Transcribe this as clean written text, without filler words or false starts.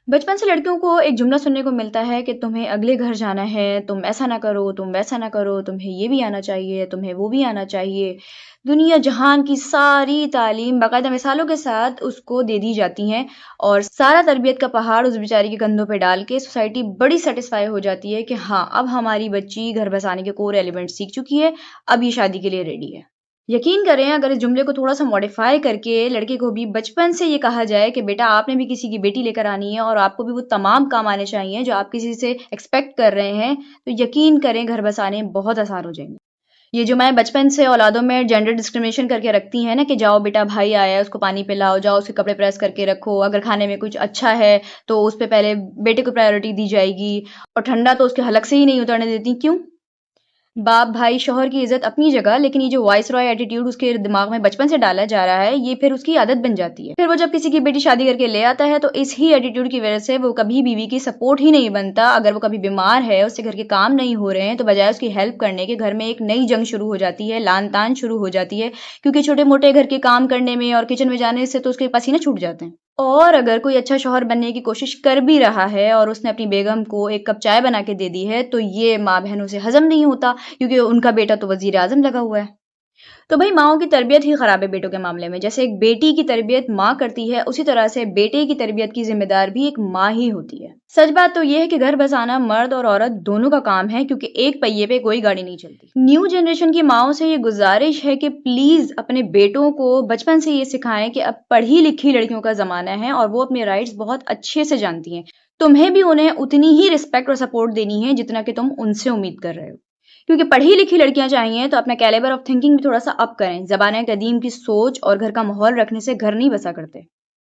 بچپن سے لڑکیوں کو ایک جملہ سننے کو ملتا ہے کہ تمہیں اگلے گھر جانا ہے، تم ایسا نہ کرو، تم ویسا نہ کرو، تمہیں یہ بھی آنا چاہیے، تمہیں وہ بھی آنا چاہیے۔ دنیا جہان کی ساری تعلیم باقاعدہ مثالوں کے ساتھ اس کو دے دی جاتی ہیں، اور سارا تربیت کا پہاڑ اس بیچاری کے کندھوں پہ ڈال کے سوسائٹی بڑی سیٹسفائی ہو جاتی ہے کہ ہاں اب ہماری بچی گھر بسانے کے کور ایلیمنٹ سیکھ چکی ہے، اب یہ شادی کے لیے ریڈی ہے۔ یقین کریں اگر اس جملے کو تھوڑا سا ماڈیفائی کر کے لڑکے کو بھی بچپن سے یہ کہا جائے کہ بیٹا آپ نے بھی کسی کی بیٹی لے کر آنی ہے اور آپ کو بھی وہ تمام کام آنے چاہیے جو آپ کسی سے ایکسپیکٹ کر رہے ہیں، تو یقین کریں گھر بسانے بہت آسان ہو جائیں گے۔ یہ جو میں بچپن سے اولادوں میں جینڈر ڈسکرمنیشن کر کے رکھتی ہیں نا کہ جاؤ بیٹا بھائی آیا ہے اس کو پانی پلاؤ، جاؤ اس کے کپڑے پریس کر کے رکھو، اگر کھانے میں کچھ اچھا ہے تو اس پہ پہلے بیٹے کو پرائیورٹی دی جائے گی، اور ٹھنڈا تو اس کے حلق سے ہی نہیں اترنے دیتی، کیوں؟ باپ بھائی شوہر کی عزت اپنی جگہ، لیکن یہ جو وائس رائے ایٹیٹیوڈ اس کے دماغ میں بچپن سے ڈالا جا رہا ہے یہ پھر اس کی عادت بن جاتی ہے۔ پھر وہ جب کسی کی بیٹی شادی کر کے لے آتا ہے تو اس ہی ایٹیٹیوڈ کی وجہ سے وہ کبھی بیوی کی سپورٹ ہی نہیں بنتا۔ اگر وہ کبھی بیمار ہے، اس سے گھر کے کام نہیں ہو رہے ہیں، تو بجائے اس کی ہیلپ کرنے کے گھر میں ایک نئی جنگ شروع ہو جاتی ہے، لان تان شروع ہو جاتی ہے، کیونکہ چھوٹے موٹے گھر کے کام کرنے میں اور کچن میں جانے سے تو اس کے پسینے چھوٹ جاتے ہیں۔ اور اگر کوئی اچھا شوہر بننے کی کوشش کر بھی رہا ہے اور اس نے اپنی بیگم کو ایک کپ چائے بنا کے دے دی ہے تو یہ ماں بہنوں سے ہضم نہیں ہوتا، کیونکہ ان کا بیٹا تو وزیر اعظم لگا ہوا ہے۔ تو بھائی ماؤں کی تربیت ہی خراب ہے بیٹوں کے معاملے میں، جیسے ایک بیٹی کی تربیت ماں کرتی ہے اسی طرح سے بیٹے کی تربیت کی ذمہ دار بھی ایک ماں ہی ہوتی ہے۔ سچ بات تو یہ ہے کہ گھر بسانا مرد اور عورت دونوں کا کام ہے، کیونکہ ایک پہیے پہ کوئی گاڑی نہیں چلتی۔ نیو جنریشن کی ماؤں سے یہ گزارش ہے کہ پلیز اپنے بیٹوں کو بچپن سے یہ سکھائیں کہ اب پڑھی لکھی لڑکیوں کا زمانہ ہے اور وہ اپنے رائٹس بہت اچھے سے جانتی ہیں، تمہیں بھی انہیں اتنی ہی رسپیکٹ اور سپورٹ دینی ہے جتنا کہ تم ان سے امید کر رہے ہو۔ کیونکہ پڑھی لکھی لڑکیاں چاہیے تو اپنا کیلیبر آف تھنکنگ بھی تھوڑا سا اپ کریں، زبانہ قدیم کی سوچ اور گھر کا ماحول رکھنے سے گھر نہیں بسا کرتے۔